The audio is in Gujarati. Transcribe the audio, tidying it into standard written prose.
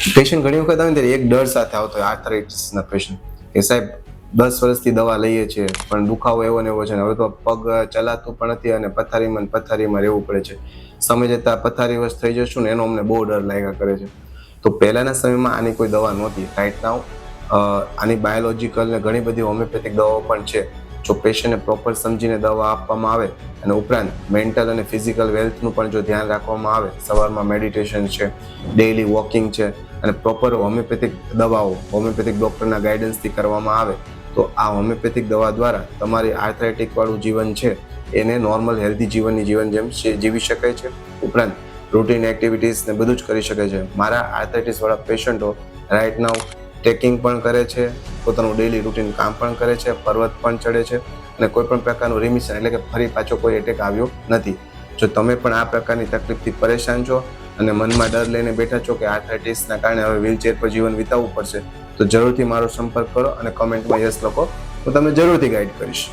પેશન્ટ ઘણી વખત આવે ત્યારે એક ડર સાથે આવતો હોય આર્થરાઇટિસના પેશન્ટ કે સાહેબ 10 વર્ષથી દવા લઈએ છીએ પણ દુખાવો એવો ને એવો છે, હવે તો પગ ચલાતું પણ નથી અને પથારીમાં રહેવું પડે છે, સમય જતાં પથારીવશ થઈ જશું ને એનો અમને બહુ ડર લાગ્યા કરે છે. તો પહેલાના સમયમાં આની કોઈ દવા નહોતી. રાઈટ નાઉ આની બાયોલોજીકલ ને ઘણી બધી હોમિયોપેથિક દવાઓ પણ છે. જો પેશન્ટને પ્રોપર સમજીને દવા આપવામાં આવે અને ઉપરાંત મેન્ટલ અને ફિઝિકલ વેલ્થનું પણ જો ધ્યાન રાખવામાં આવે, સવારમાં મેડિટેશન છે, ડેઇલી વોકિંગ છે અને પ્રોપર હોમિયોપેથિક દવાઓ હોમિયોપેથિક ડૉક્ટરના ગાઈડન્સથી કરવામાં આવે તો આ હોમિયોપેથિક દવા દ્વારા તમારી આર્થરાઇટિક વાળું જીવન છે એને નોર્મલ હેલ્ધી જીવન જેમ જીવી શકાય છે. ઉપરાંત રૂટીન એક્ટિવિટીઝ ને બધું જ કરી શકે છે. મારા આર્થરાઇટિસ વાળા પેશન્ટો રાઈટ નાઉ ટ્રેકિંગ પણ કરે છે, પોતાનું ડેઇલી રૂટીન કામ પણ કરે છે, પર્વત પણ ચડે છે અને કોઈ પણ પ્રકારનું રિમિશન એટલે કે ફરી પાછો કોઈ એટેક આવ્યો નથી. જો તમે પણ આ પ્રકારની તકલીફથી પરેશાન છો અને મનમાં ડર લઈને બેઠા છો કે આર્થરાઇટિસના કારણે હવે વ્હીલચેર પર જીવન વિતાવવું પડશે તો જરૂરથી મારો સંપર્ક કરો અને કમેન્ટમાં યસ લખો, હું તમને જરૂરથી ગાઈડ કરીશ.